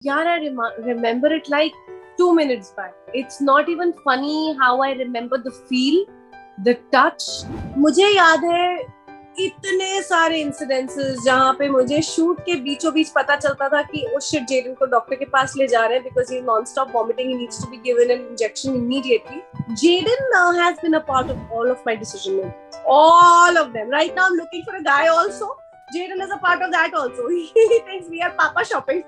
Yeah, I remember it like 2 minutes back. It's not even funny how I remember the feel, the touch. मुझे याद है इतने सारे incidences जहाँ पे मुझे शूट के बीचों बीच पता चलता था कि ओ शिट जेडन को डॉक्टर के पास ले जा रहे हैं because he's non-stop vomiting. He needs to be given an injection immediately. Jaden has been a part of all of my decision making. All of them. Right now I'm looking for a guy also. Jaden is a part of that also. He thinks we are papa shopping.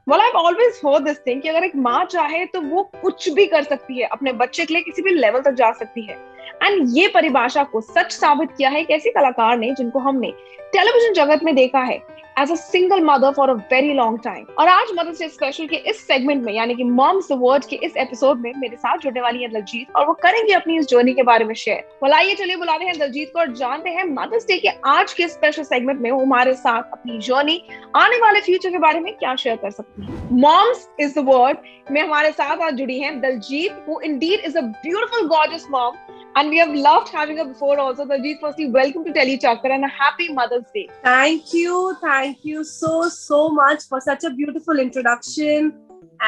Well, I've always heard this thing कि अगर एक माँ चाहे तो वो कुछ भी कर सकती है, अपने बच्चे के लिए किसी भी लेवल तक जा सकती है। एंड ये परिभाषा को सच साबित किया है एक ऐसी कलाकार ने जिनको हमने टेलीविजन जगत में देखा है as a single mother for a very long time. और आज मदर्स डे स्पेशल के इस सेगमेंट में यानी कि मॉम्स द वर्ड के इस एपिसोड में मेरे साथ जुड़ने वाली है दलजीत और वो करेंगे अपनी इस जर्नी के बारे में शेयर। बुलाइए चलिए बुलाते हैं दलजीत को और जानते हैं मदर्स डे के आज के स्पेशल सेगमेंट में वो हमारे साथ अपनी जर्नी आने वाले फ्यूचर के बारे में क्या शेयर कर सकती है। मॉम्स इज द वर्ड में हमारे साथ आज जुड़ी हैं Daljit who indeed is a beautiful gorgeous mom and we have loved having her before also. Daljit, firstly welcome to Tele Chakra and a happy Mother's Day. Thank you so much for such a beautiful introduction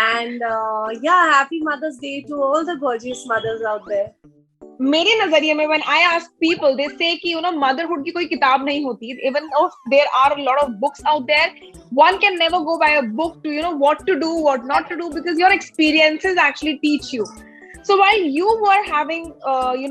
and happy Mother's Day to all the gorgeous mothers out there. मेरे नजरिए में when I ask people they say कि motherhood की कोई किताब नहीं होती, even though there are a lot of books out there, one can never go by a book to what to do, what not to do, because your experiences actually teach you. So while you were having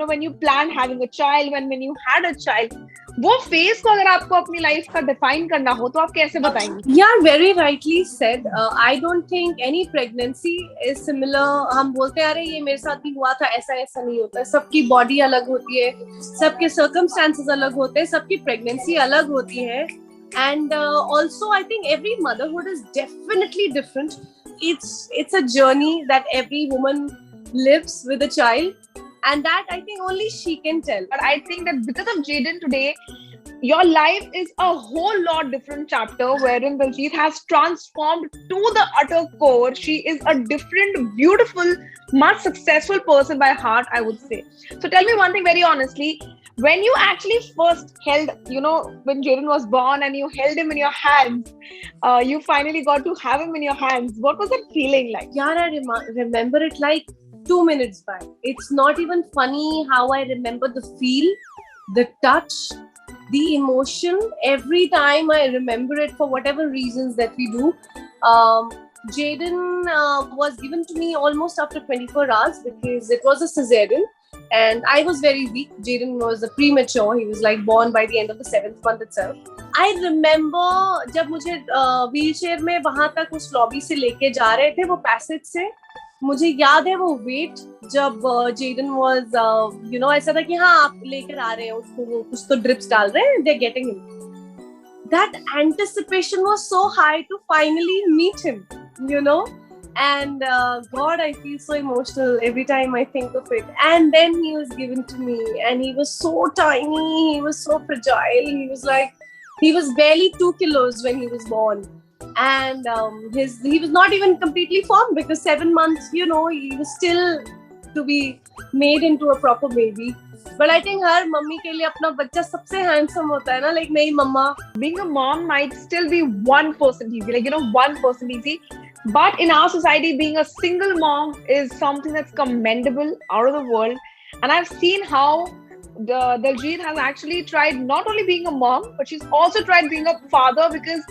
when you planned having a child, when you had a child, वो phase को अगर आपको अपनी life का define करना हो तो आप कैसे बताएंगे? Yeah, very rightly said. I don't think any pregnancy is similar. हम बोलते हैं अरे ये मेरे साथ भी हुआ था, ऐसा नहीं होता है. सबकी बॉडी अलग होती है, सबके circumstances अलग होते हैं, सबकी pregnancy अलग होती है. And also I think every motherhood is definitely different. It's a journey that every woman lives with a child, and that I think only she can tell. But I think that because of Jaden today, your life is a whole lot different chapter wherein Daljit has transformed to the utter core. She is a different, beautiful, much successful person by heart, I would say. So tell me one thing very honestly. When you actually first held, when Jaden was born and you held him in your hands, you finally got to have him in your hands. What was that feeling like? Yeah, I remember it like 2 minutes back. It's not even funny how I remember the feel, the touch, the emotion. Every time I remember it for whatever reasons that we do. Jaden was given to me almost after 24 hours because it was a cesarean. And I was very weak. Jaden was a premature. He was like born by the end of the 7th month itself. I remember जब मुझे wheelchair में वहां तक उस lobby से लेके जा रहे थे वो passage से, मुझे याद है वो वेट जब जेडन वाज ऐसा था कि हाँ आप लेकर आ रहे हैं उसको, वो कुछ तो ड्रिप्स डाल रहे हैं, they are getting him. That anticipation was so high to finally meet him, and God, I feel so emotional every time I think of it. And then he was given to me and he was so tiny, he was so fragile, he was barely 2 kilos when he was born. And he was not even completely formed because 7 months, he was still to be made into a proper baby. But I think her mummy के लिए अपना बच्चा सबसे handsome होता है ना, like मेरी मम्मा. Being a mom might still be 1% easy, 1% easy. But in our society, being a single mom is something that's commendable, out of the world. And I've seen how Daljit has actually tried not only being a mom, but she's also tried being a father, because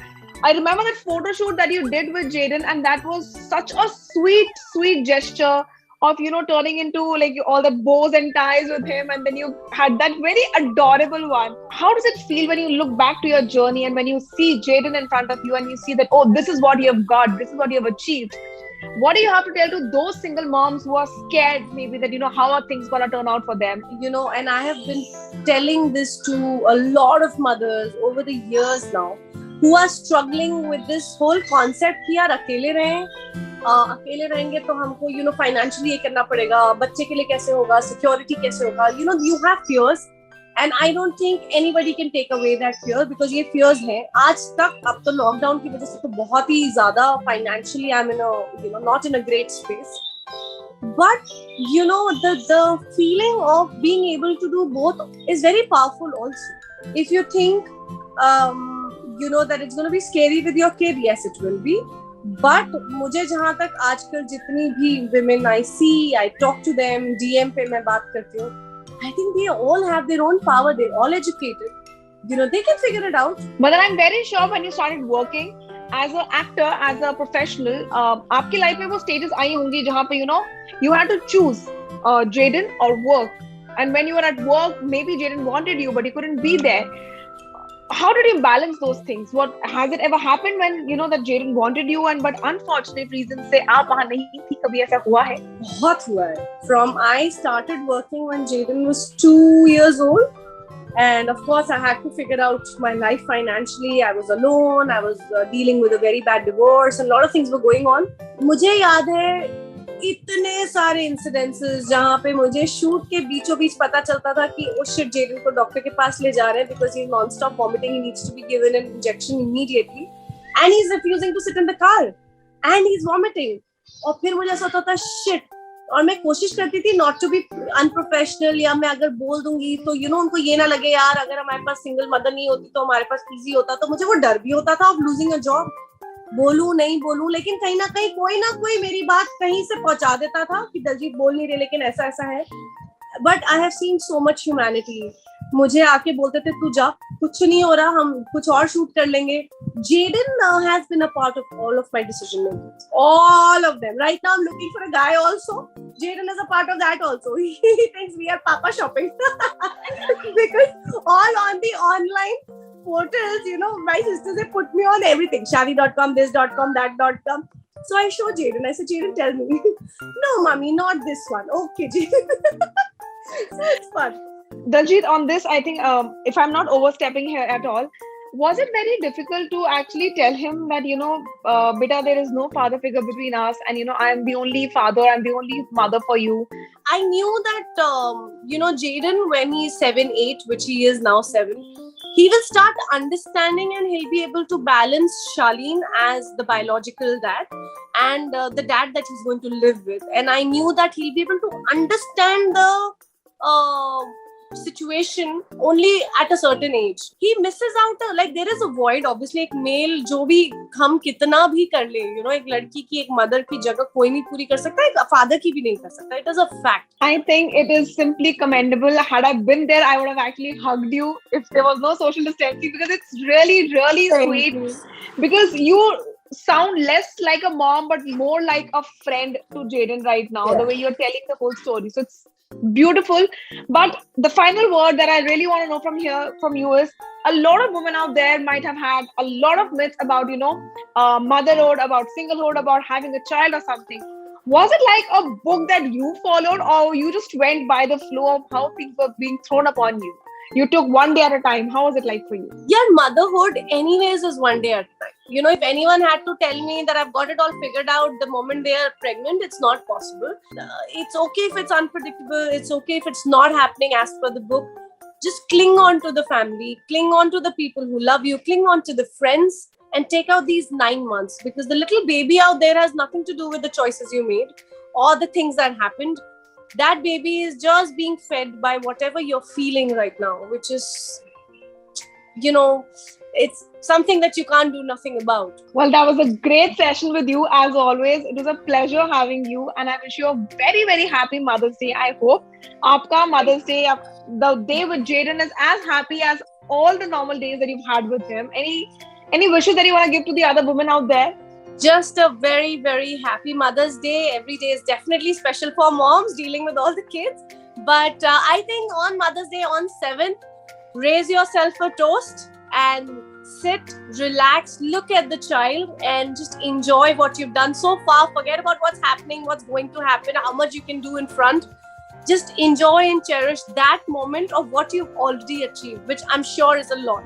I remember that photo shoot that you did with Jaden, and that was such a sweet gesture of turning into like all the bows and ties with him, and then you had that very adorable one. How does it feel when you look back to your journey and when you see Jaden in front of you and you see that, oh, this is what you have got, this is what you have achieved? What do you have to tell to those single moms who are scared maybe that how are things gonna turn out for them? And I have been telling this to a lot of mothers over the years now who are struggling with this whole concept कि यार अकेले रहेंगे तो हमको financially ये करना पड़ेगा, बच्चे के लिए कैसे होगा, सिक्योरिटी कैसे होगा, you have fears, and I don't think anybody can take away that fear because ये fears हैं आज तक. अब तो लॉकडाउन की वजह से तो बहुत ही ज्यादा financially I'm in a not in a great space, But the feeling of being able to do both is very powerful also. If you think that it's going to be scary with your kid, yes it will be. But मुझे जहाँ तक आजकल जितनी भी women I see, I talk to them, DM पे मैं बात करती हूँ, I think they all have their own power. They're all educated. They can figure it out. But then I'm very sure when you started working as an actor, as a professional, आपकी life में वो stages आई होंगी जहाँ पे you had to choose Jayden or work. And when you were at work, maybe Jayden wanted you, but he couldn't be there. How did you balance those things? What has it ever happened when that Jayden wanted you and but unfortunate reasons से आप वहाँ नहीं थी? कभी ऐसा हुआ है? बहुत हुआ है. From I started working when Jayden was 2 years old. And of course, I had to figure out my life financially. I was alone. I was dealing with a very bad divorce. And a lot of things were going on. मुझे याद है इतने सारे incidences जहाँ पे मुझे shoot के बीचों बीच पता चलता था कि oh shit, Jayden को डॉक्टर के पास ले जा रहे हैं because he's non-stop vomiting. He needs to be given an injection immediately. And he's refusing to sit in the car. And he's vomiting. और फिर मुझे ऐसा होता था shit. और मैं कोशिश करती थी नॉट टू बी अनप्रोफेशनल, या मैं अगर बोल दूंगी तो उनको ये ना लगे यार अगर हमारे पास सिंगल मदर नहीं होती तो हमारे पास इजी होता. तो मुझे वो डर भी होता था ऑफ लूजिंग अ जॉब. बोलूं नहीं बोलूं, लेकिन कहीं ना कोई मेरी बात कहीं से पहुंचा देता था कि दलजीत बोल नहीं रहे लेकिन ऐसा ऐसा है. But I have seen so much humanity. मुझे आके बोलते थे तू जा, कुछ नहीं हो रहा, हम कुछ और शूट कर लेंगे. Jayden has been a part of all of my decision making. All of them. Right now I'm looking for a guy also. Jayden is a part of that also. He thinks we are papa shopping. Because all on the online portals, my sisters have put me on everything. Shaadi.com, this.com, that.com. So I show Jayden. I said, Jayden, tell me. No, mommy, not this one. Okay, Jayden. So it's fun. Daljit, on this, I think if I'm not overstepping here at all, was it very difficult to actually tell him that, beta, there is no father figure between us and, I am the only father, I'm the only mother for you? I knew that, Jayden, when he's 7, 8, which he is now 7, he will start understanding and he'll be able to balance Charlene as the biological dad and the dad that he's going to live with. And I knew that he'll be able to understand the situation only at a certain age. He misses out, like there is a void. Obviously एक male जो भी हम कितना भी कर ले, एक लड़की की एक mother की जगह कोई नहीं पूरी कर सकता, एक father की भी नहीं कर सकता. It is a fact. I think it is simply commendable. Had I been there, I would have actually hugged you if there was no social distancing, because it's really, really sweet. Because you sound less like a mom but more like a friend to Jayden right now, the way you're telling the whole story. So it's beautiful. But the final word that I really want to know from you is, a lot of women out there might have had a lot of myths about motherhood, about singlehood, about having a child or something. Was it like a book that you followed, or you just went by the flow of how things were being thrown upon you? You took one day at a time. How was it like for you? Yeah, motherhood anyways is one day at a time. If anyone had to tell me that I've got it all figured out the moment they are pregnant, it's not possible. It's okay if it's unpredictable. It's okay if it's not happening as per the book. Just cling on to the family, cling on to the people who love you, cling on to the friends, and take out these 9 months, because the little baby out there has nothing to do with the choices you made or the things that happened. That baby is just being fed by whatever you're feeling right now, which is, it's something that you can't do nothing about. Well, that was a great session with you as always. It was a pleasure having you, and I wish you a very, very happy Mother's Day. I hope aapka Mother's Day, the day with Jayden, is as happy as all the normal days that you've had with him. Any wishes that you want to give to the other women out there? Just a very, very happy Mother's Day. Every day is definitely special for moms dealing with all the kids. But I think on Mother's Day, on 7th, raise yourself a toast and sit, relax, look at the child and just enjoy what you've done so far. Forget about what's happening, what's going to happen, how much you can do in front. Just enjoy and cherish that moment of what you've already achieved, which I'm sure is a lot.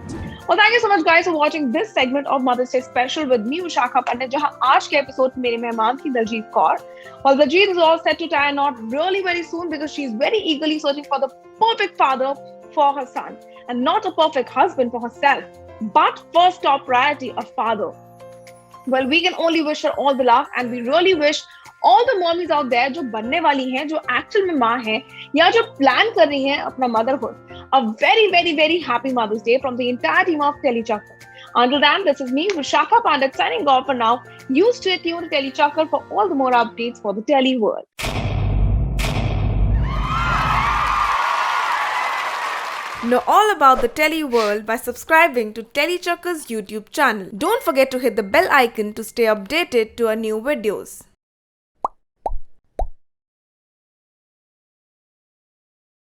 Well, thank you so much, guys, for watching this segment of Mother's Day Special with me, Vishakha Pandit, jahan aaj ke episode mein mere mehman thi Daljit Kaur. Well, Daljit is all set to tie a knot really very soon, because she's very eagerly searching for the perfect father for her son, and not a perfect husband for herself, but first top priority, a father. Well, we can only wish her all the luck, and we really wish all the mommies out there जो बनने वाली हैं, जो actual में माँ हैं या जो प्लान कर रही हैं अपना motherhood, a very very very happy Mother's Day from the entire team of Telechakkar. Until then, this is me, Vishakha Pandit, signing off for now. You stay tuned to Telechakkar for all the more updates for the Tele world. Know all about the Tele world by subscribing to Telechakkar's YouTube channel. Don't forget to hit the bell icon to stay updated to our new videos.